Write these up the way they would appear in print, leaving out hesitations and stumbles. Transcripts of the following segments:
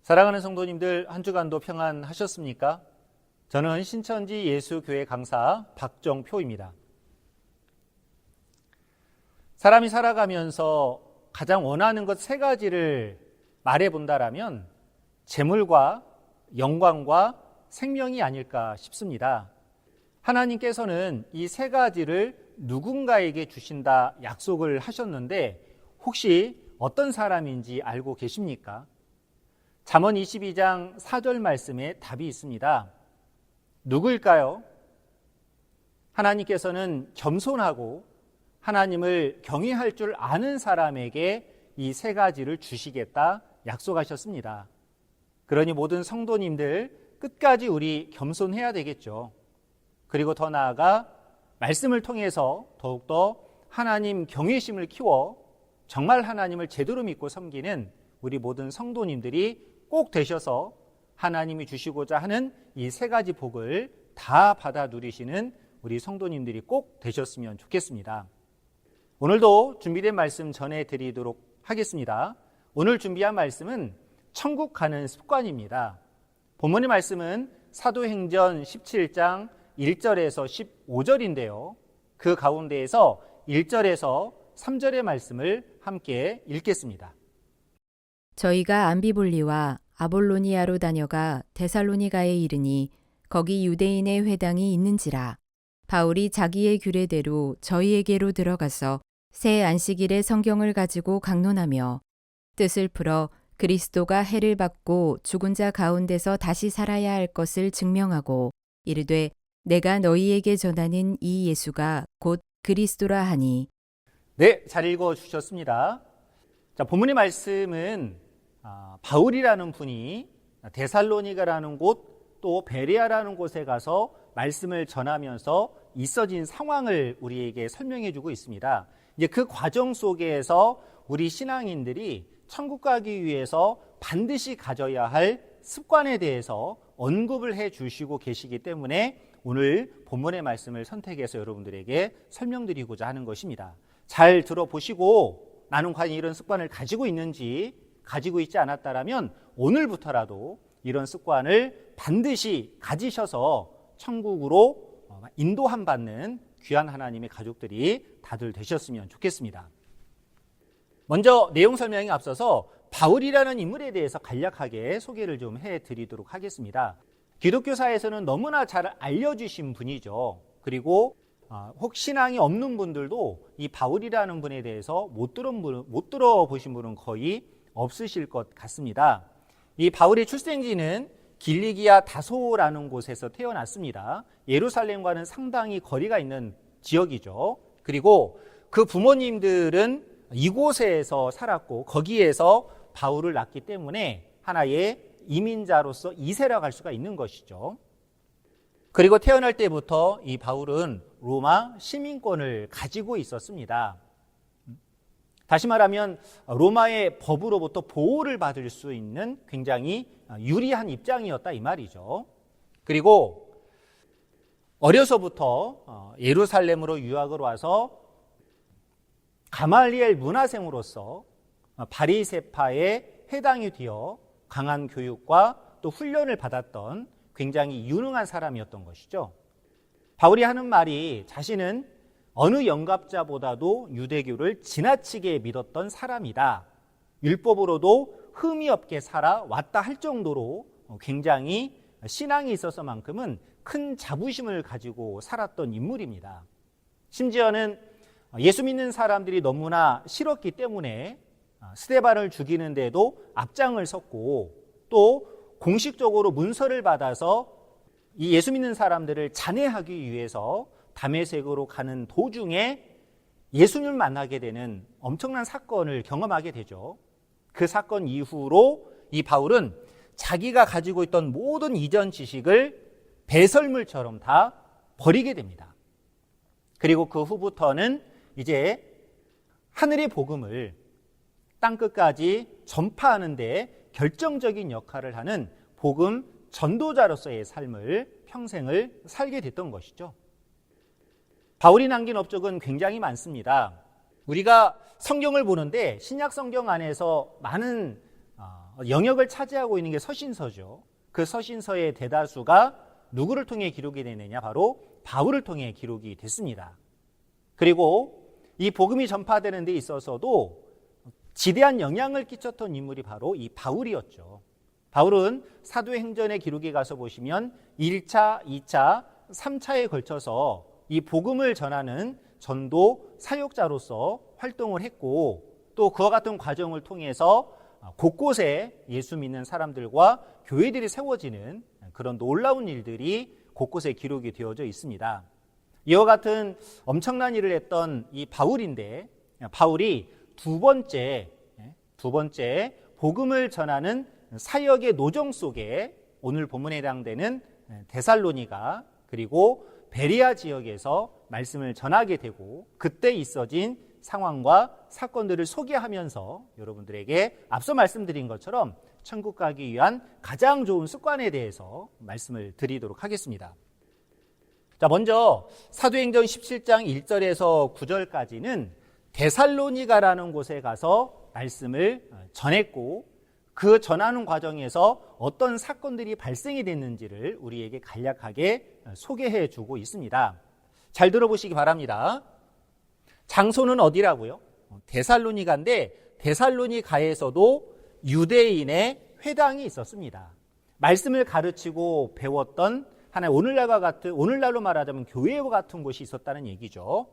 사랑하는 성도님들, 한 주간도 평안하셨습니까? 저는 신천지 예수교회 강사 박정표입니다. 사람이 살아가면서 가장 원하는 것 세 가지를 말해본다라면 재물과 영광과 생명이 아닐까 싶습니다. 하나님께서는 이 세 가지를 누군가에게 주신다 약속을 하셨는데 혹시 어떤 사람인지 알고 계십니까? 잠언 22장 4절 말씀에 답이 있습니다. 누구일까요? 하나님께서는 겸손하고 하나님을 경외할 줄 아는 사람에게 이 세 가지를 주시겠다 약속하셨습니다. 그러니 모든 성도님들 끝까지 우리 겸손해야 되겠죠. 그리고 더 나아가 말씀을 통해서 더욱더 하나님 경외심을 키워 정말 하나님을 제대로 믿고 섬기는 우리 모든 성도님들이 꼭 되셔서 하나님이 주시고자 하는 이 세 가지 복을 다 받아 누리시는 우리 성도님들이 꼭 되셨으면 좋겠습니다. 오늘도 준비된 말씀 전해드리도록 하겠습니다. 오늘 준비한 말씀은 천국 가는 습관입니다. 본문의 말씀은 사도행전 17장 1절에서 15절인데요. 그 가운데에서 1절에서 3절의 말씀을 함께 읽겠습니다. 저희가 암비볼리와 아볼로니아로 다녀가 데살로니가에 이르니 거기 유대인의 회당이 있는지라. 바울이 자기의 규례대로 저희에게로 들어가서 새 안식일에 성경을 가지고 강론하며 뜻을 풀어 그리스도가 해를 받고 죽은 자 가운데서 다시 살아야 할 것을 증명하고 이르되 내가 너희에게 전하는 이 예수가 곧 그리스도라 하니. 네, 잘 읽어주셨습니다. 자, 본문의 말씀은 바울이라는 분이 데살로니가라는 곳 또 베레아라는 곳에 가서 말씀을 전하면서 있어진 상황을 우리에게 설명해 주고 있습니다. 이제 그 과정 속에서 우리 신앙인들이 천국 가기 위해서 반드시 가져야 할 습관에 대해서 언급을 해 주시고 계시기 때문에 오늘 본문의 말씀을 선택해서 여러분들에게 설명드리고자 하는 것입니다. 잘 들어보시고 나는 과연 이런 습관을 가지고 있는지, 가지고 있지 않았다라면 오늘부터라도 이런 습관을 반드시 가지셔서 천국으로 인도함 받는 귀한 하나님의 가족들이 다들 되셨으면 좋겠습니다. 먼저 내용 설명에 앞서서 바울이라는 인물에 대해서 간략하게 소개를 좀 해드리도록 하겠습니다. 기독교사에서는 너무나 잘 알려주신 분이죠. 그리고 혹 신앙이 없는 분들도 이 바울이라는 분에 대해서 못 들어보신 분은 거의 없으실 것 같습니다. 이 바울의 출생지는 길리기아 다소라는 곳에서 태어났습니다. 예루살렘과는 상당히 거리가 있는 지역이죠. 그리고 그 부모님들은 이곳에서 살았고 거기에서 바울을 낳기 때문에 하나의 이민자로서 이세라 갈 수가 있는 것이죠. 그리고 태어날 때부터 이 바울은 로마 시민권을 가지고 있었습니다. 다시 말하면 로마의 법으로부터 보호를 받을 수 있는 굉장히 유리한 입장이었다 이 말이죠. 그리고 어려서부터 예루살렘으로 유학을 와서 가말리엘 문화생으로서 바리새파에 해당이 되어 강한 교육과 또 훈련을 받았던 굉장히 유능한 사람이었던 것이죠. 바울이 하는 말이 자신은 어느 영갑자보다도 유대교를 지나치게 믿었던 사람이다. 율법으로도 흠이 없게 살아왔다 할 정도로 굉장히 신앙이 있어서만큼은 큰 자부심을 가지고 살았던 인물입니다. 심지어는 예수 믿는 사람들이 너무나 싫었기 때문에 스데반을 죽이는데도 앞장을 섰고 또 공식적으로 문서를 받아서 이 예수 믿는 사람들을 잔해하기 위해서 다메섹으로 가는 도중에 예수님을 만나게 되는 엄청난 사건을 경험하게 되죠. 그 사건 이후로 이 바울은 자기가 가지고 있던 모든 이전 지식을 배설물처럼 다 버리게 됩니다. 그리고 그 후부터는 이제 하늘의 복음을 땅끝까지 전파하는 데 결정적인 역할을 하는 복음 전도자로서의 삶을 평생을 살게 됐던 것이죠. 바울이 남긴 업적은 굉장히 많습니다. 우리가 성경을 보는데 신약 성경 안에서 많은 영역을 차지하고 있는 게 서신서죠. 그 서신서의 대다수가 누구를 통해 기록이 되느냐? 바로 바울을 통해 기록이 됐습니다. 그리고 이 복음이 전파되는 데 있어서도 지대한 영향을 끼쳤던 인물이 바로 이 바울이었죠. 바울은 사도행전의 기록에 가서 보시면 1차, 2차, 3차에 걸쳐서 이 복음을 전하는 전도 사역자로서 활동을 했고, 또 그와 같은 과정을 통해서 곳곳에 예수 믿는 사람들과 교회들이 세워지는 그런 놀라운 일들이 곳곳에 기록이 되어져 있습니다. 이와 같은 엄청난 일을 했던 이 바울인데, 바울이 두 번째 복음을 전하는 사역의 노정 속에 오늘 본문에 해당되는 데살로니가 그리고 베리아 지역에서 말씀을 전하게 되고, 그때 있어진 상황과 사건들을 소개하면서 여러분들에게 앞서 말씀드린 것처럼 천국 가기 위한 가장 좋은 습관에 대해서 말씀을 드리도록 하겠습니다. 자, 먼저 사도행전 17장 1절에서 9절까지는 데살로니가라는 곳에 가서 말씀을 전했고, 그 전하는 과정에서 어떤 사건들이 발생이 됐는지를 우리에게 간략하게 소개해 주고 있습니다. 잘 들어보시기 바랍니다. 장소는 어디라고요? 데살로니가인데, 데살로니가에서도 유대인의 회당이 있었습니다. 말씀을 가르치고 배웠던 하나의 오늘날로 말하자면 교회와 같은 곳이 있었다는 얘기죠.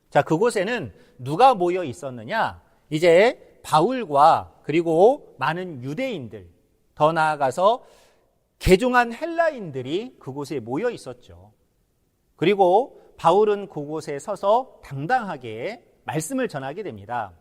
자, 그곳에는 누가 모여 있었느냐? 이제 바울과 그리고 많은 유대인들, 더 나아가서 개종한 헬라인들이 그곳에 모여 있었죠. 그리고 바울은 그곳에 서서 당당하게 말씀을 전하게 됩니다.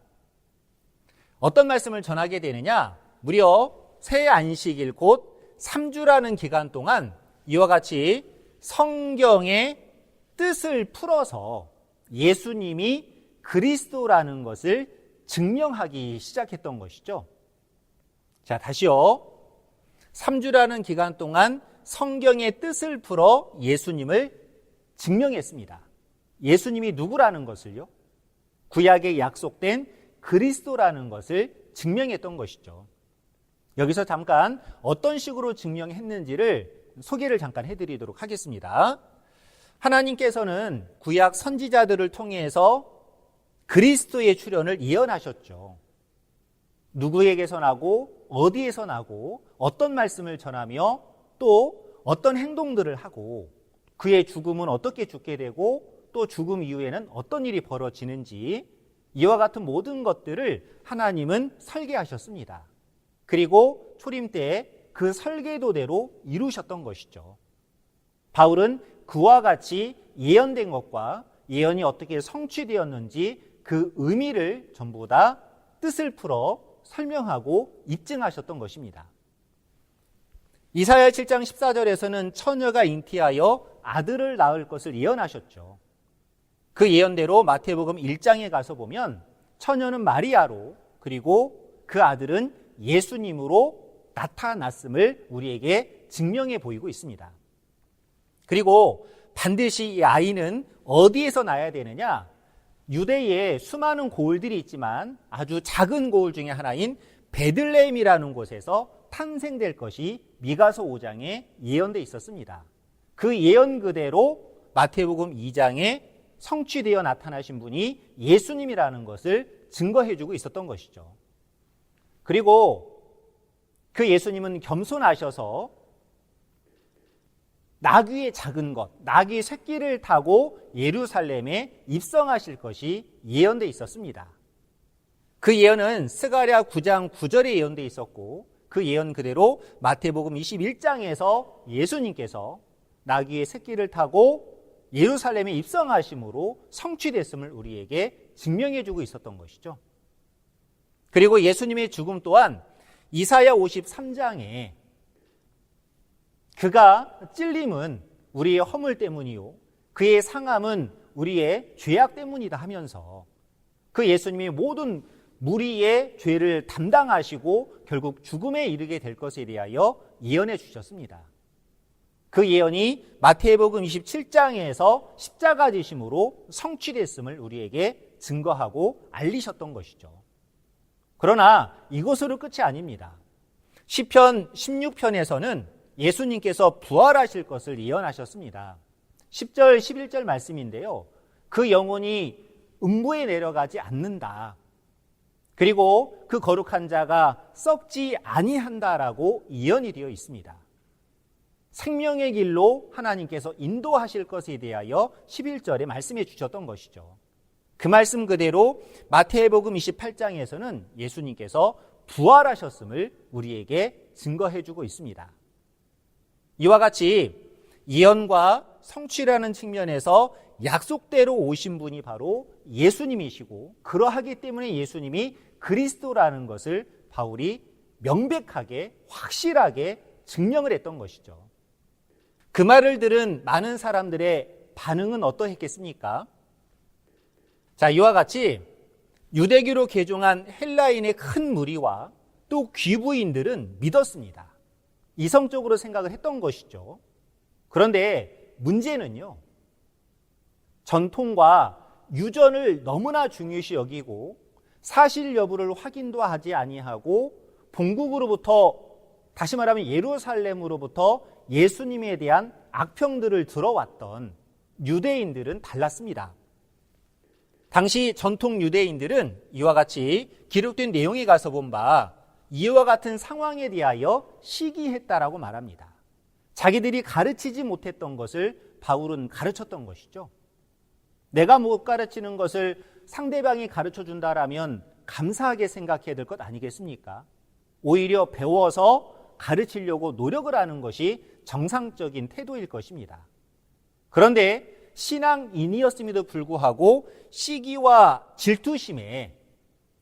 어떤 말씀을 전하게 되느냐? 무려 새 안식일 곧 3주라는 기간 동안 이와 같이 성경의 뜻을 풀어서 예수님이 그리스도라는 것을 증명하기 시작했던 것이죠. 자, 다시요. 3주라는 기간 동안 성경의 뜻을 풀어 예수님을 증명했습니다. 예수님이 누구라는 것을요? 구약에 약속된 그리스도라는 것을 증명했던 것이죠. 여기서 잠깐 어떤 식으로 증명했는지를 소개를 잠깐 해드리도록 하겠습니다. 하나님께서는 구약 선지자들을 통해서 그리스도의 출현을 예언하셨죠. 누구에게서 나고 어디에서 나고 어떤 말씀을 전하며 또 어떤 행동들을 하고 그의 죽음은 어떻게 죽게 되고 또 죽음 이후에는 어떤 일이 벌어지는지 이와 같은 모든 것들을 하나님은 설계하셨습니다. 그리고 초림 때 그 설계도대로 이루셨던 것이죠. 바울은 그와 같이 예언된 것과 예언이 어떻게 성취되었는지 그 의미를 전부 다 뜻을 풀어 설명하고 입증하셨던 것입니다. 이사야 7장 14절에서는 처녀가 잉태하여 아들을 낳을 것을 예언하셨죠. 그 예언대로 마태복음 1장에 가서 보면 처녀는 마리아로 그리고 그 아들은 예수님으로 나타났음을 우리에게 증명해 보이고 있습니다. 그리고 반드시 이 아이는 어디에서 나야 되느냐? 유대에 수많은 고을들이 있지만 아주 작은 고을 중에 하나인 베들레헴이라는 곳에서 탄생될 것이 미가서 5장에 예언되어 있었습니다. 그 예언 그대로 마태복음 2장에 성취되어 나타나신 분이 예수님이라는 것을 증거해주고 있었던 것이죠. 그리고 그 예수님은 겸손하셔서 나귀의 작은 것, 나귀 새끼를 타고 예루살렘에 입성하실 것이 예언되어 있었습니다. 그 예언은 스가랴 9장 9절에 예언되어 있었고 그 예언 그대로 마태복음 21장에서 예수님께서 나귀의 새끼를 타고 예루살렘에 입성하심으로 성취됐음을 우리에게 증명해주고 있었던 것이죠. 그리고 예수님의 죽음 또한 이사야 53장에 그가 찔림은 우리의 허물 때문이요 그의 상함은 우리의 죄악 때문이다 하면서 그 예수님이 모든 무리의 죄를 담당하시고 결국 죽음에 이르게 될 것에 대하여 예언해 주셨습니다. 그 예언이 마태복음 27장에서 십자가 지심으로 성취됐음을 우리에게 증거하고 알리셨던 것이죠. 그러나 이것으로 끝이 아닙니다. 시편 16편에서는 예수님께서 부활하실 것을 예언하셨습니다. 10절, 11절 말씀인데요. 그 영혼이 음부에 내려가지 않는다. 그리고 그 거룩한 자가 썩지 아니한다라고 예언이 되어 있습니다. 생명의 길로 하나님께서 인도하실 것에 대하여 11절에 말씀해 주셨던 것이죠. 그 말씀 그대로 마태복음 28장에서는 예수님께서 부활하셨음을 우리에게 증거해 주고 있습니다. 이와 같이 예언과 성취라는 측면에서 약속대로 오신 분이 바로 예수님이시고, 그러하기 때문에 예수님이 그리스도라는 것을 바울이 명백하게 확실하게 증명을 했던 것이죠. 그 말을 들은 많은 사람들의 반응은 어떠했겠습니까? 자, 이와 같이 유대교로 개종한 헬라인의 큰 무리와 또 귀부인들은 믿었습니다. 이성적으로 생각을 했던 것이죠. 그런데 문제는요, 전통과 유전을 너무나 중요시 여기고 사실 여부를 확인도 하지 아니하고 본국으로부터, 다시 말하면 예루살렘으로부터 예수님에 대한 악평들을 들어왔던 유대인들은 달랐습니다. 당시 전통 유대인들은 이와 같이 기록된 내용에 가서 본 바 이와 같은 상황에 대하여 시기했다라고 말합니다. 자기들이 가르치지 못했던 것을 바울은 가르쳤던 것이죠. 내가 못 가르치는 것을 상대방이 가르쳐 준다라면 감사하게 생각해야 될 것 아니겠습니까? 오히려 배워서 가르치려고 노력을 하는 것이 정상적인 태도일 것입니다. 그런데 신앙인이었음에도 불구하고 시기와 질투심에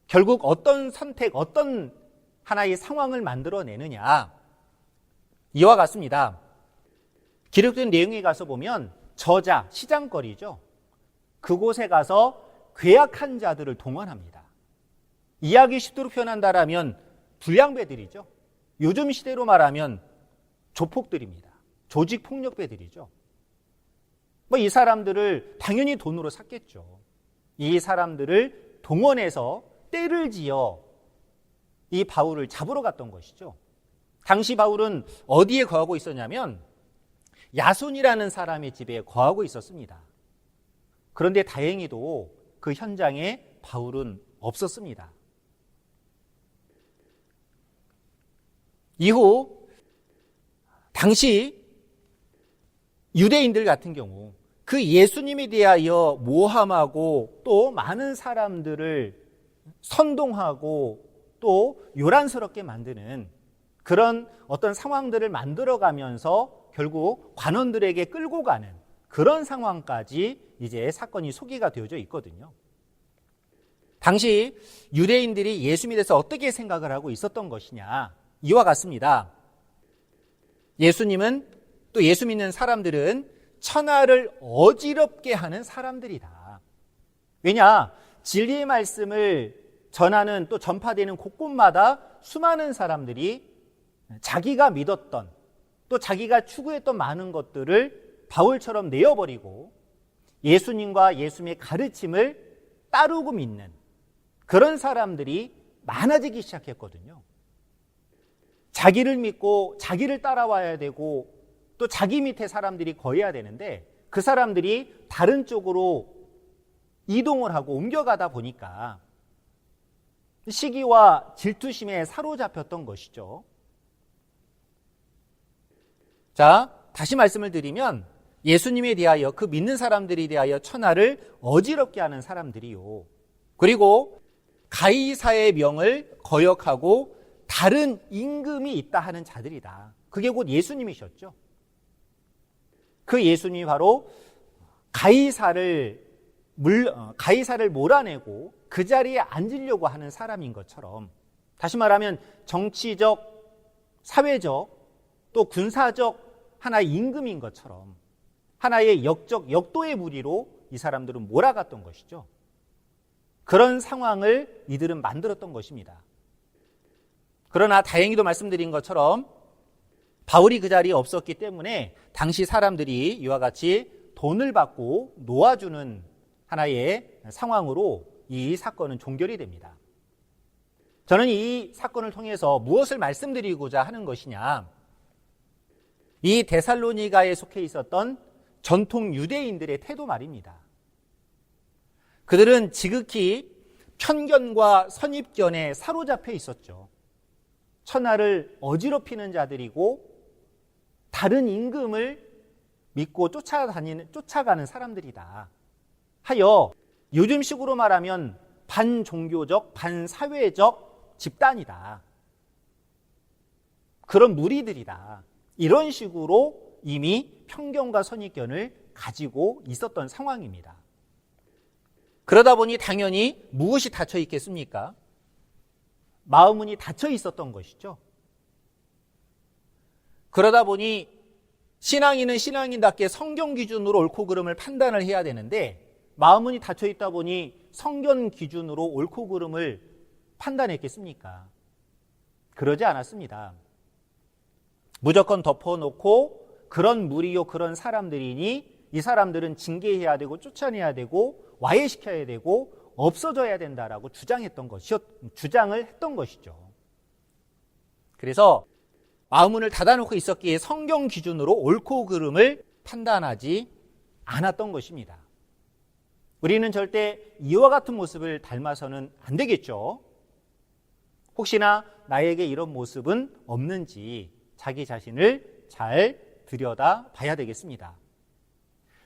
결국 어떤 선택, 어떤 하나의 상황을 만들어내느냐, 이와 같습니다. 기록된 내용에 가서 보면 저자, 시장거리죠. 그곳에 가서 괴악한 자들을 동원합니다. 이야기 쉽도록 표현한다라면 불량배들이죠. 요즘 시대로 말하면 조폭들입니다. 조직폭력배들이죠. 이 사람들을 당연히 돈으로 샀겠죠. 이 사람들을 동원해서 떼를 지어 이 바울을 잡으러 갔던 것이죠. 당시 바울은 어디에 거하고 있었냐면 야손이라는 사람의 집에 거하고 있었습니다. 그런데 다행히도 그 현장에 바울은 없었습니다. 이후 당시 유대인들 같은 경우 그 예수님에 대하여 모함하고 또 많은 사람들을 선동하고 또 요란스럽게 만드는 그런 어떤 상황들을 만들어가면서 결국 관원들에게 끌고 가는 그런 상황까지 이제 사건이 소개가 되어져 있거든요. 당시 유대인들이 예수님에 대해서 어떻게 생각을 하고 있었던 것이냐, 이와 같습니다. 예수님은, 또 예수 믿는 사람들은 천하를 어지럽게 하는 사람들이다. 왜냐? 진리의 말씀을 전하는, 또 전파되는 곳곳마다 수많은 사람들이 자기가 믿었던, 또 자기가 추구했던 많은 것들을 바울처럼 내어버리고 예수님과 예수님의 가르침을 따르고 믿는 그런 사람들이 많아지기 시작했거든요. 자기를 믿고 자기를 따라와야 되고 또 자기 밑에 사람들이 거해야 되는데 그 사람들이 다른 쪽으로 이동을 하고 옮겨가다 보니까 시기와 질투심에 사로잡혔던 것이죠. 자, 다시 말씀을 드리면 예수님에 대하여, 그 믿는 사람들에 대하여 천하를 어지럽게 하는 사람들이요, 그리고 가이사의 명을 거역하고 다른 임금이 있다 하는 자들이다. 그게 곧 예수님이셨죠. 그 예수님이 바로 가이사를 몰아내고 그 자리에 앉으려고 하는 사람인 것처럼, 다시 말하면 정치적, 사회적, 또 군사적 하나의 임금인 것처럼 하나의 역적, 역도의 무리로 이 사람들은 몰아갔던 것이죠. 그런 상황을 이들은 만들었던 것입니다. 그러나 다행히도 말씀드린 것처럼 바울이 그 자리에 없었기 때문에 당시 사람들이 이와 같이 돈을 받고 놓아주는 하나의 상황으로 이 사건은 종결이 됩니다. 저는 이 사건을 통해서 무엇을 말씀드리고자 하는 것이냐, 이 데살로니가에 속해 있었던 전통 유대인들의 태도 말입니다. 그들은 지극히 편견과 선입견에 사로잡혀 있었죠. 천하를 어지럽히는 자들이고 다른 임금을 믿고 쫓아가는 사람들이다 하여 요즘식으로 말하면 반종교적, 반사회적 집단이다. 그런 무리들이다. 이런 식으로 이미 편견과 선입견을 가지고 있었던 상황입니다. 그러다 보니 당연히 무엇이 닫혀 있겠습니까? 마음문이 닫혀 있었던 것이죠. 그러다 보니 신앙인은 신앙인답게 성경 기준으로 옳고 그름을 판단을 해야 되는데 마음문이 닫혀 있다 보니 성경 기준으로 옳고 그름을 판단했겠습니까? 그러지 않았습니다. 무조건 덮어놓고 그런 무리요 그런 사람들이니 이 사람들은 징계해야 되고 쫓아내야 되고 와해시켜야 되고 없어져야 된다라고 주장을 했던 것이죠. 그래서 마음문을 닫아놓고 있었기에 성경 기준으로 옳고 그름을 판단하지 않았던 것입니다. 우리는 절대 이와 같은 모습을 닮아서는 안 되겠죠. 혹시나 나에게 이런 모습은 없는지 자기 자신을 잘 들여다 봐야 되겠습니다.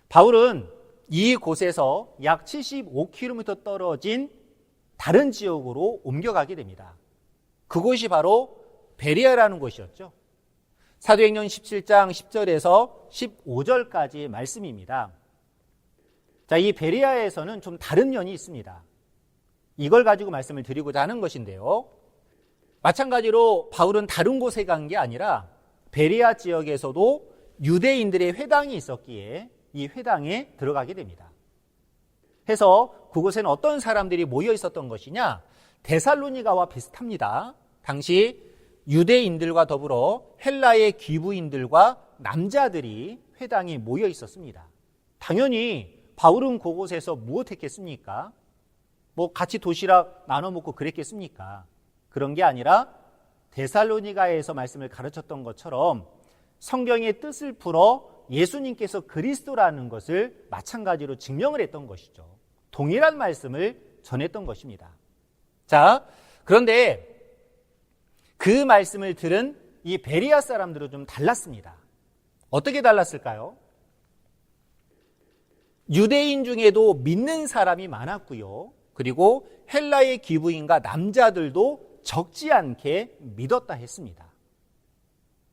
바울은 이곳에서 약 75km 떨어진 다른 지역으로 옮겨가게 됩니다. 그곳이 바로 베레아라는 곳이었죠. 사도행전 17장 10절에서 15절까지의 말씀입니다. 자, 이 베레아에서는 좀 다른 면이 있습니다. 이걸 가지고 말씀을 드리고자 하는 것인데요. 마찬가지로 바울은 다른 곳에 간 게 아니라 베레아 지역에서도 유대인들의 회당이 있었기에 이 회당에 들어가게 됩니다. 해서 그곳에는 어떤 사람들이 모여 있었던 것이냐? 데살로니가와 비슷합니다. 당시 유대인들과 더불어 헬라의 귀부인들과 남자들이 회당에 모여 있었습니다. 당연히 바울은 그곳에서 무엇했겠습니까? 같이 도시락 나눠 먹고 그랬겠습니까? 그런 게 아니라 데살로니가에서 말씀을 가르쳤던 것처럼 성경의 뜻을 풀어 예수님께서 그리스도라는 것을 마찬가지로 증명을 했던 것이죠. 동일한 말씀을 전했던 것입니다. 자, 그런데 그 말씀을 들은 이 베레아 사람들은 좀 달랐습니다. 어떻게 달랐을까요? 유대인 중에도 믿는 사람이 많았고요. 그리고 헬라의 귀부인과 남자들도 적지 않게 믿었다 했습니다.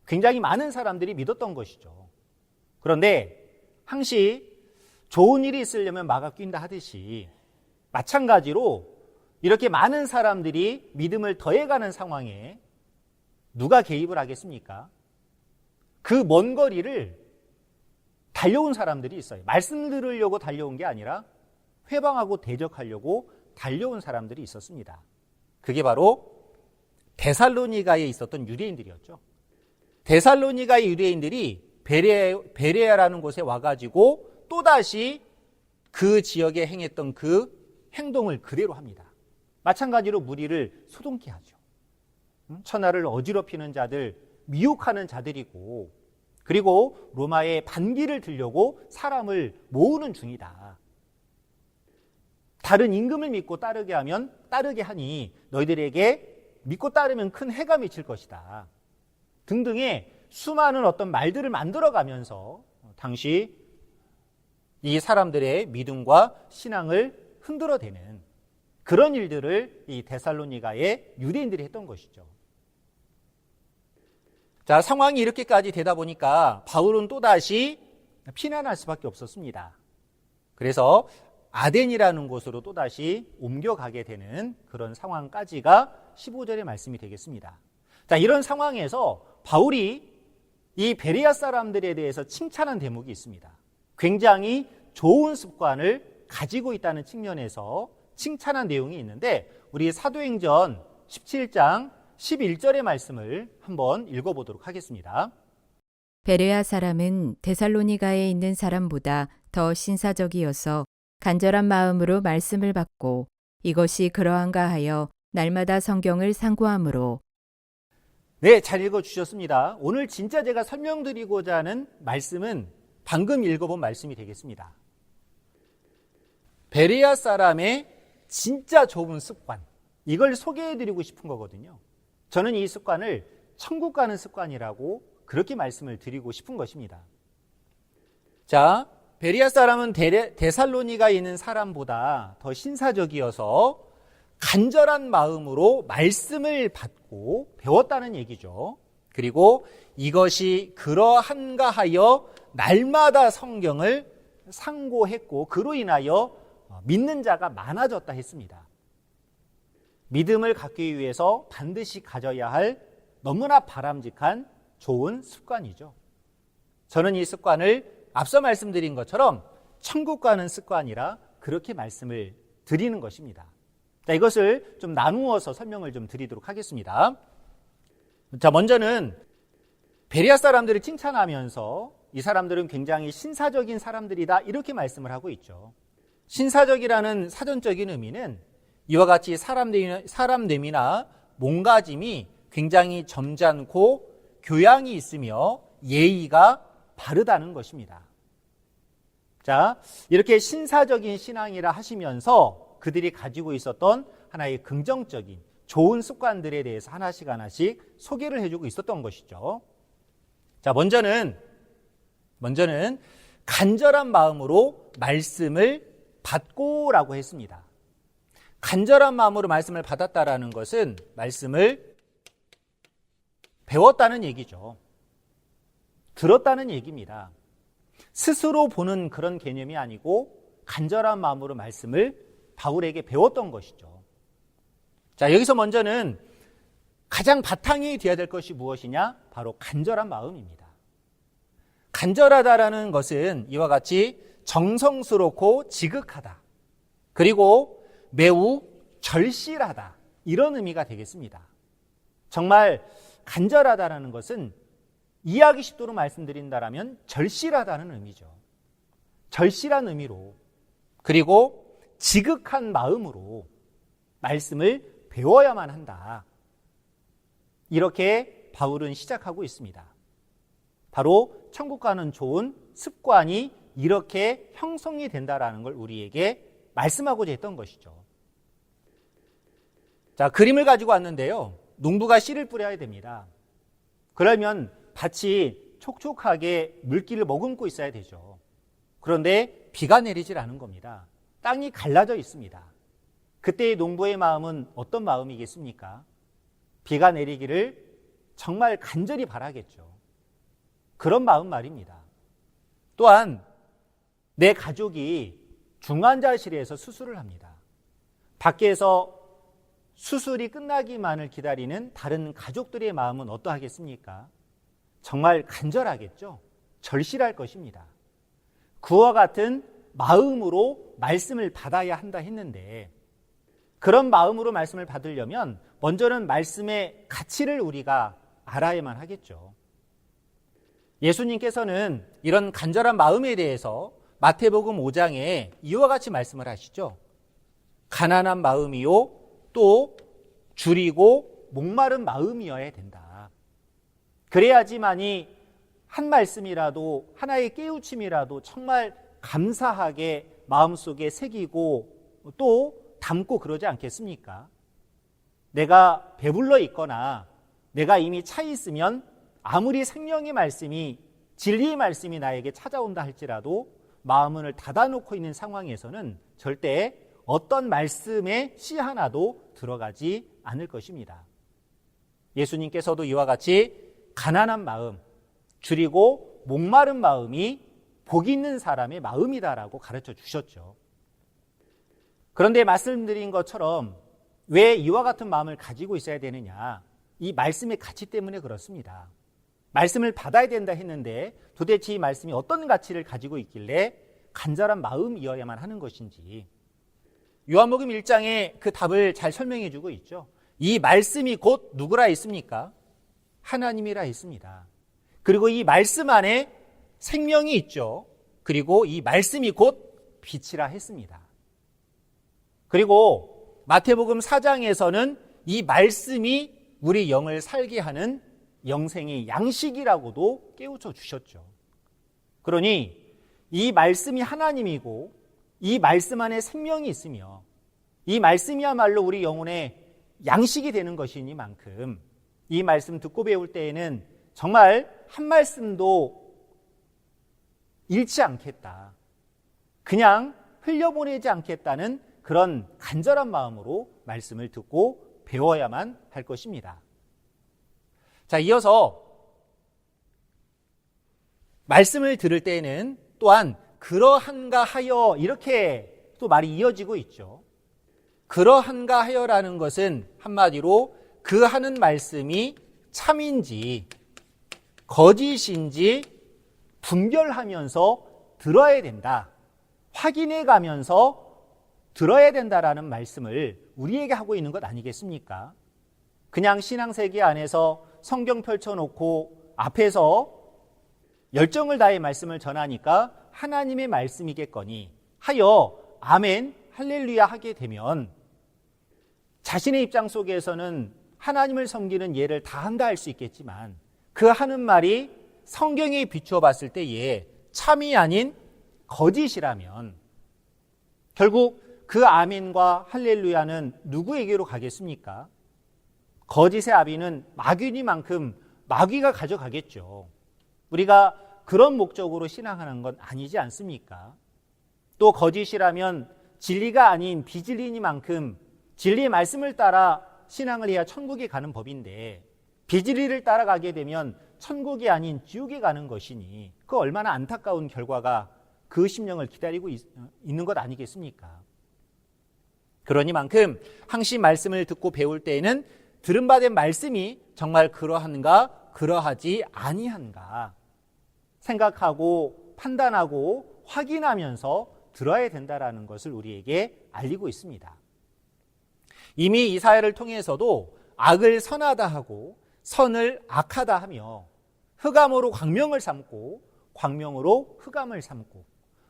굉장히 많은 사람들이 믿었던 것이죠. 그런데 항시 좋은 일이 있으려면 막아 낀다 하듯이 마찬가지로 이렇게 많은 사람들이 믿음을 더해가는 상황에 누가 개입을 하겠습니까? 그 먼 거리를 달려온 사람들이 있어요. 말씀 들으려고 달려온 게 아니라 회방하고 대적하려고 달려온 사람들이 있었습니다. 그게 바로 데살로니가에 있었던 유대인들이었죠. 데살로니가의 유대인들이 베레아라는 곳에 와가지고 또다시 그 지역에 행했던 그 행동을 그대로 합니다. 마찬가지로 무리를 소동케 하죠. 천하를 어지럽히는 자들, 미혹하는 자들이고, 그리고 로마의 반기를 들려고 사람을 모으는 중이다. 다른 임금을 믿고 따르게 하니 너희들에게 믿고 따르면 큰 해가 미칠 것이다. 등등의 수많은 어떤 말들을 만들어가면서 당시 이 사람들의 믿음과 신앙을 흔들어대는 그런 일들을 이 데살로니가의 유대인들이 했던 것이죠. 자, 상황이 이렇게까지 되다 보니까 바울은 또다시 피난할 수밖에 없었습니다. 그래서 아덴이라는 곳으로 또다시 옮겨가게 되는 그런 상황까지가 15절의 말씀이 되겠습니다. 자, 이런 상황에서 바울이 이 베레아 사람들에 대해서 칭찬한 대목이 있습니다. 굉장히 좋은 습관을 가지고 있다는 측면에서 칭찬한 내용이 있는데 우리 사도행전 17장 11절의 말씀을 한번 읽어보도록 하겠습니다. 베레아 사람은 데살로니가에 있는 사람보다 더 신사적이어서 간절한 마음으로 말씀을 받고 이것이 그러한가 하여 날마다 성경을 상고하므로 네, 잘 읽어주셨습니다. 오늘 진짜 제가 설명드리고자 하는 말씀은 방금 읽어본 말씀이 되겠습니다. 베레아 사람의 진짜 좋은 습관, 이걸 소개해드리고 싶은 거거든요. 저는 이 습관을 천국 가는 습관이라고 그렇게 말씀을 드리고 싶은 것입니다. 자, 베레아 사람은 데살로니가에 있는 사람보다 더 신사적이어서 간절한 마음으로 말씀을 받고 배웠다는 얘기죠. 그리고 이것이 그러한가 하여 날마다 성경을 상고했고 그로 인하여 믿는 자가 많아졌다 했습니다. 믿음을 갖기 위해서 반드시 가져야 할 너무나 바람직한 좋은 습관이죠. 저는 이 습관을 앞서 말씀드린 것처럼 천국 가는 습관이라 그렇게 말씀을 드리는 것입니다. 자, 이것을 좀 나누어서 설명을 좀 드리도록 하겠습니다. 자, 먼저는 베레아 사람들을 칭찬하면서 이 사람들은 굉장히 신사적인 사람들이다 이렇게 말씀을 하고 있죠. 신사적이라는 사전적인 의미는 이와 같이 사람 됨이나 몸가짐이 굉장히 점잖고 교양이 있으며 예의가 바르다는 것입니다. 자, 이렇게 신사적인 신앙이라 하시면서 그들이 가지고 있었던 하나의 긍정적인 좋은 습관들에 대해서 하나씩 소개를 해주고 있었던 것이죠. 자, 먼저는 간절한 마음으로 말씀을 받고라고 했습니다. 간절한 마음으로 말씀을 받았다라는 것은 말씀을 배웠다는 얘기죠. 들었다는 얘기입니다. 스스로 보는 그런 개념이 아니고 간절한 마음으로 말씀을 바울에게 배웠던 것이죠. 자, 여기서 먼저는 가장 바탕이 되어야 될 것이 무엇이냐? 바로 간절한 마음입니다. 간절하다라는 것은 이와 같이 정성스럽고 지극하다. 그리고 매우 절실하다. 이런 의미가 되겠습니다. 정말 간절하다라는 것은 이해하기 쉽도록 말씀드린다라면 절실하다는 의미죠. 절실한 의미로 그리고 지극한 마음으로 말씀을 배워야만 한다. 이렇게 바울은 시작하고 있습니다. 바로 천국 가는 좋은 습관이 이렇게 형성이 된다라는 걸 우리에게 말씀하고자 했던 것이죠. 자, 그림을 가지고 왔는데요. 농부가 씨를 뿌려야 됩니다. 그러면 밭이 촉촉하게 물기를 머금고 있어야 되죠. 그런데 비가 내리질 않은 겁니다. 땅이 갈라져 있습니다. 그때의 농부의 마음은 어떤 마음이겠습니까? 비가 내리기를 정말 간절히 바라겠죠. 그런 마음 말입니다. 또한 내 가족이 중환자실에서 수술을 합니다. 밖에서 수술이 끝나기만을 기다리는 다른 가족들의 마음은 어떠하겠습니까? 정말 간절하겠죠. 절실할 것입니다. 그와 같은 마음으로 말씀을 받아야 한다 했는데 그런 마음으로 말씀을 받으려면 먼저는 말씀의 가치를 우리가 알아야만 하겠죠. 예수님께서는 이런 간절한 마음에 대해서 마태복음 5장에 이와 같이 말씀을 하시죠. 가난한 마음이요 또 줄이고 목마른 마음이어야 된다. 그래야지만이 한 말씀이라도 하나의 깨우침이라도 정말 감사하게 마음속에 새기고 또 담고 그러지 않겠습니까? 내가 배불러 있거나 내가 이미 차 있으면 아무리 생명의 말씀이 진리의 말씀이 나에게 찾아온다 할지라도 마음을 닫아놓고 있는 상황에서는 절대 어떤 말씀의 씨 하나도 들어가지 않을 것입니다. 예수님께서도 이와 같이 가난한 마음, 줄이고 목마른 마음이 복 있는 사람의 마음이다라고 가르쳐 주셨죠. 그런데 말씀드린 것처럼 왜 이와 같은 마음을 가지고 있어야 되느냐? 이 말씀의 가치 때문에 그렇습니다. 말씀을 받아야 된다 했는데 도대체 이 말씀이 어떤 가치를 가지고 있길래 간절한 마음이어야만 하는 것인지 요한복음 1장에 그 답을 잘 설명해 주고 있죠. 이 말씀이 곧 누구라 했습니까? 하나님이라 했습니다. 그리고 이 말씀 안에 생명이 있죠. 그리고 이 말씀이 곧 빛이라 했습니다. 그리고 마태복음 4장에서는 이 말씀이 우리 영을 살게 하는 영생의 양식이라고도 깨우쳐 주셨죠. 그러니 이 말씀이 하나님이고 이 말씀 안에 생명이 있으며 이 말씀이야말로 우리 영혼의 양식이 되는 것이니만큼 이 말씀 듣고 배울 때에는 정말 한 말씀도 잃지 않겠다. 그냥 흘려보내지 않겠다는 그런 간절한 마음으로 말씀을 듣고 배워야만 할 것입니다. 자, 이어서 말씀을 들을 때에는 또한 그러한가 하여 이렇게 또 말이 이어지고 있죠. 그러한가 하여라는 것은 한마디로 그 하는 말씀이 참인지 거짓인지 분별하면서 들어야 된다. 확인해 가면서 들어야 된다라는 말씀을 우리에게 하고 있는 것 아니겠습니까? 그냥 신앙세계 안에서 성경 펼쳐놓고 앞에서 열정을 다해 말씀을 전하니까 하나님의 말씀이겠거니 하여 아멘 할렐루야 하게 되면 자신의 입장 속에서는 하나님을 섬기는 예를 다한다 할 수 있겠지만 그 하는 말이 성경에 비추어 봤을 때에 참이 아닌 거짓이라면 결국 그 아멘과 할렐루야는 누구에게로 가겠습니까? 거짓의 아비는 마귀니만큼 마귀가 가져가겠죠. 우리가 그런 목적으로 신앙하는 건 아니지 않습니까? 또 거짓이라면 진리가 아닌 비진리니만큼 진리의 말씀을 따라 신앙을 해야 천국에 가는 법인데 비진리를 따라가게 되면 천국이 아닌 지옥에 가는 것이니 그 얼마나 안타까운 결과가 그 심령을 기다리고 있는 것 아니겠습니까? 그러니만큼 항시 말씀을 듣고 배울 때에는 들은 바 된 말씀이 정말 그러한가 그러하지 아니한가 생각하고 판단하고 확인하면서 들어야 된다라는 것을 우리에게 알리고 있습니다. 이미 이사야를 통해서도 악을 선하다 하고 선을 악하다 하며 흑암으로 광명을 삼고 광명으로 흑암을 삼고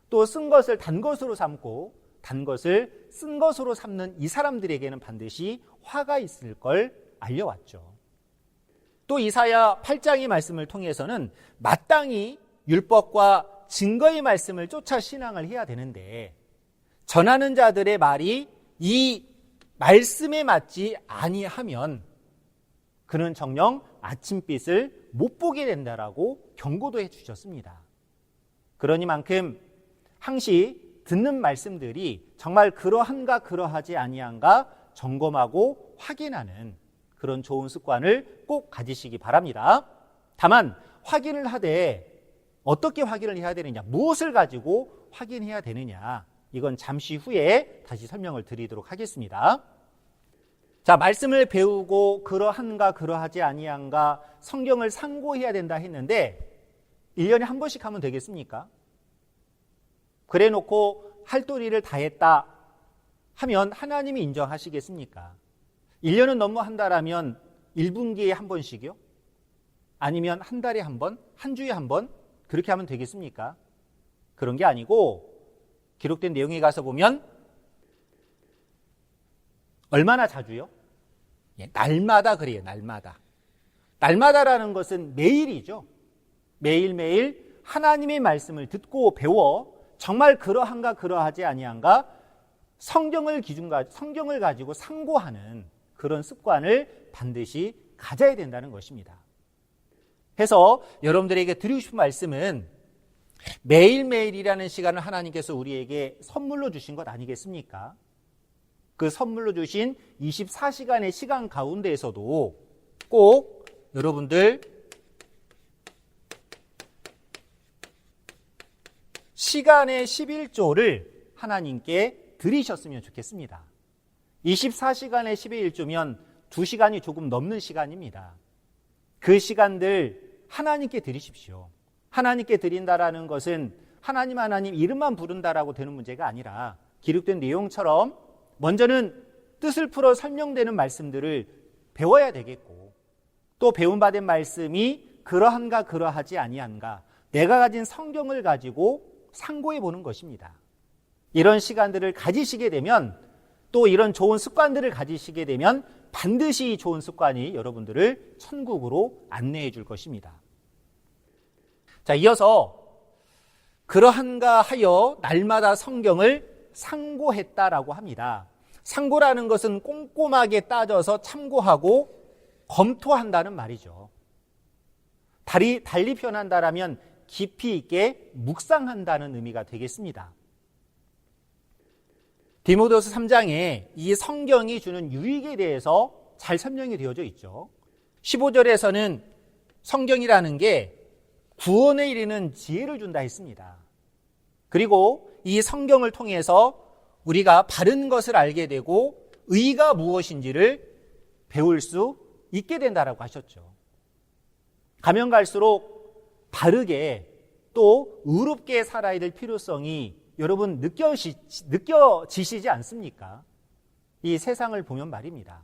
또 쓴 것을 단 것으로 삼고 단 것을 쓴 것으로 삼는 이 사람들에게는 반드시 화가 있을 걸 알려왔죠. 또 이사야 8장의 말씀을 통해서는 마땅히 율법과 증거의 말씀을 쫓아 신앙을 해야 되는데 전하는 자들의 말이 이 말씀에 맞지 아니하면 그는 정녕 아침빛을 못 보게 된다라고 경고도 해주셨습니다. 그러니만큼 항시 듣는 말씀들이 정말 그러한가 그러하지 아니한가 점검하고 확인하는 그런 좋은 습관을 꼭 가지시기 바랍니다. 다만 확인을 하되 어떻게 확인을 해야 되느냐, 무엇을 가지고 확인해야 되느냐, 이건 잠시 후에 다시 설명을 드리도록 하겠습니다. 자, 말씀을 배우고 그러한가 그러하지 아니한가 성경을 상고해야 된다 했는데 1년에 한 번씩 하면 되겠습니까? 그래 놓고 할 도리를 다 했다 하면 하나님이 인정하시겠습니까? 1년은 너무 한다라면 1분기에 한 번씩이요? 아니면 한 달에 한 번? 한 주에 한 번? 그렇게 하면 되겠습니까? 그런 게 아니고 기록된 내용에 가서 보면 얼마나 자주요? 날마다 그래요. 날마다. 날마다라는 것은 매일이죠. 매일매일 하나님의 말씀을 듣고 배워 정말 그러한가 그러하지 아니한가 성경을 가지고 상고하는 그런 습관을 반드시 가져야 된다는 것입니다. 해서 여러분들에게 드리고 싶은 말씀은 매일매일이라는 시간을 하나님께서 우리에게 선물로 주신 것 아니겠습니까? 그 선물로 주신 24시간의 시간 가운데에서도 꼭 여러분들 시간의 11조를 하나님께 드리셨으면 좋겠습니다. 24시간의 11조면 2시간이 조금 넘는 시간입니다. 그 시간들 하나님께 드리십시오. 하나님께 드린다라는 것은 하나님 이름만 부른다라고 되는 문제가 아니라 기록된 내용처럼 먼저는 뜻을 풀어 설명되는 말씀들을 배워야 되겠고 또 배운 바 된 말씀이 그러한가 그러하지 아니한가 내가 가진 성경을 가지고 상고해 보는 것입니다. 이런 시간들을 가지시게 되면 또 이런 좋은 습관들을 가지시게 되면 반드시 이 좋은 습관이 여러분들을 천국으로 안내해 줄 것입니다. 자, 이어서 그러한가 하여 날마다 성경을 상고했다라고 합니다. 상고라는 것은 꼼꼼하게 따져서 참고하고 검토한다는 말이죠. 달리 표현한다라면 깊이 있게 묵상한다는 의미가 되겠습니다. 디모데후서 3장에 이 성경이 주는 유익에 대해서 잘 설명이 되어져 있죠. 15절에서는 성경이라는 게 구원에 이르는 지혜를 준다 했습니다. 그리고 이 성경을 통해서 우리가 바른 것을 알게 되고 의가 무엇인지를 배울 수 있게 된다라고 하셨죠. 가면 갈수록 바르게 또 의롭게 살아야 될 필요성이 여러분 느껴지시지 않습니까? 이 세상을 보면 말입니다.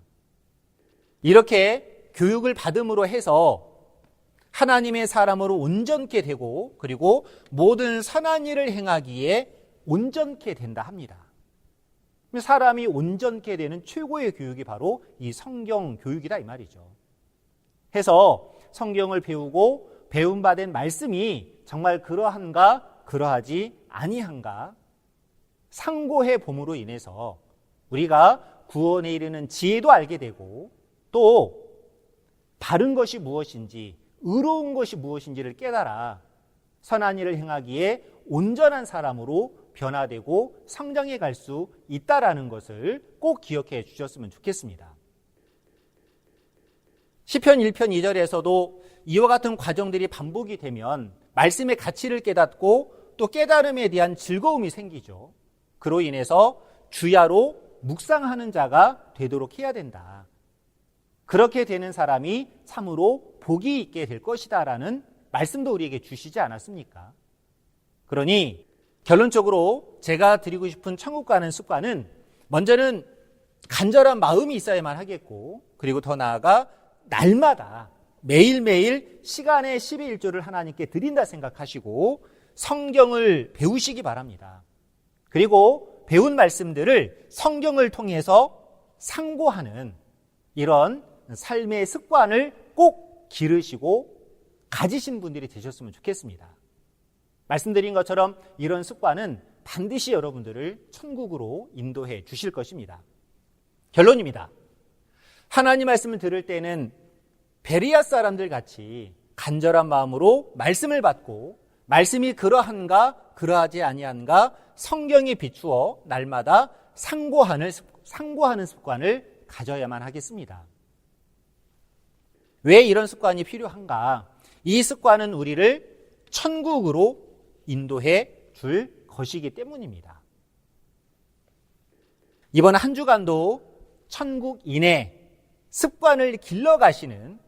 이렇게 교육을 받음으로 해서 하나님의 사람으로 온전케 되고 그리고 모든 선한 일을 행하기에 온전케 된다 합니다. 사람이 온전케 되는 최고의 교육이 바로 이 성경 교육이다 이 말이죠. 해서 성경을 배우고 배움받은 말씀이 정말 그러한가 그러하지 아니한가 상고해 봄으로 인해서 우리가 구원에 이르는 지혜도 알게 되고 또 바른 것이 무엇인지 의로운 것이 무엇인지를 깨달아 선한 일을 행하기에 온전한 사람으로 변화되고 성장해 갈 수 있다라는 것을 꼭 기억해 주셨으면 좋겠습니다. 시편 1편 2절에서도 이와 같은 과정들이 반복이 되면 말씀의 가치를 깨닫고 또 깨달음에 대한 즐거움이 생기죠. 그로 인해서 주야로 묵상하는 자가 되도록 해야 된다. 그렇게 되는 사람이 참으로 복이 있게 될 것이다라는 말씀도 우리에게 주시지 않았습니까? 그러니 결론적으로 제가 드리고 싶은 천국 가는 습관은 먼저는 간절한 마음이 있어야만 하겠고 그리고 더 나아가 날마다 매일매일 시간의 10의 1조를 하나님께 드린다 생각하시고 성경을 배우시기 바랍니다. 그리고 배운 말씀들을 성경을 통해서 상고하는 이런 삶의 습관을 꼭 기르시고 가지신 분들이 되셨으면 좋겠습니다. 말씀드린 것처럼 이런 습관은 반드시 여러분들을 천국으로 인도해 주실 것입니다. 결론입니다. 하나님 말씀을 들을 때는 베리아 사람들 같이 간절한 마음으로 말씀을 받고 말씀이 그러한가 그러하지 아니한가 성경에 비추어 날마다 상고하는 습관을 가져야만 하겠습니다. 왜 이런 습관이 필요한가? 이 습관은 우리를 천국으로 인도해 줄 것이기 때문입니다. 이번 한 주간도 천국인의 습관을 길러가시는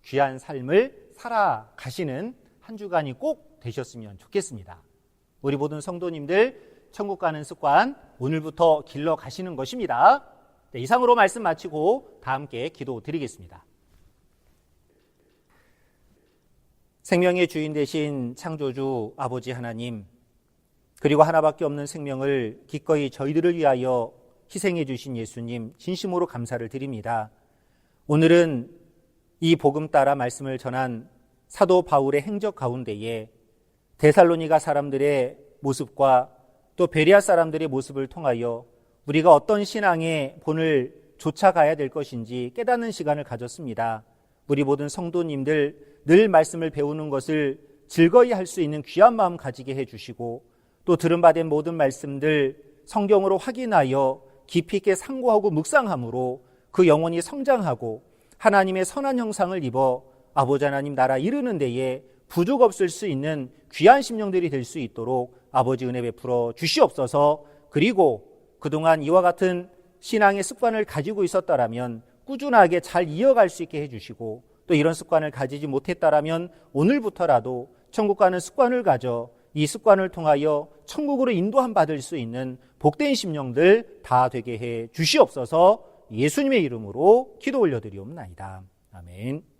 귀한 삶을 살아가시는 한 주간이 꼭 되셨으면 좋겠습니다. 우리 모든 성도님들 천국 가는 습관 오늘부터 길러가시는 것입니다. 네, 이상으로 말씀 마치고 다 함께 기도 드리겠습니다. 생명의 주인 되신 창조주 아버지 하나님, 그리고 하나밖에 없는 생명을 기꺼이 저희들을 위하여 희생해 주신 예수님 진심으로 감사를 드립니다. 오늘은 이 복음 따라 말씀을 전한 사도 바울의 행적 가운데에 데살로니가 사람들의 모습과 또 베레아 사람들의 모습을 통하여 우리가 어떤 신앙의 본을 쫓아가야 될 것인지 깨닫는 시간을 가졌습니다. 우리 모든 성도님들 늘 말씀을 배우는 것을 즐거이 할 수 있는 귀한 마음 가지게 해주시고 또 들은바된 모든 말씀들 성경으로 확인하여 깊이 있게 상고하고 묵상함으로 그 영혼이 성장하고 하나님의 선한 형상을 입어 아버지 하나님 나라 이루는 데에 부족 없을 수 있는 귀한 심령들이 될 수 있도록 아버지 은혜 베풀어 주시옵소서. 그리고 그동안 이와 같은 신앙의 습관을 가지고 있었다라면 꾸준하게 잘 이어갈 수 있게 해주시고 또 이런 습관을 가지지 못했다라면 오늘부터라도 천국 가는 습관을 가져 이 습관을 통하여 천국으로 인도함 받을 수 있는 복된 심령들 다 되게 해 주시옵소서. 예수님의 이름으로 기도 올려드리옵나이다. 아멘.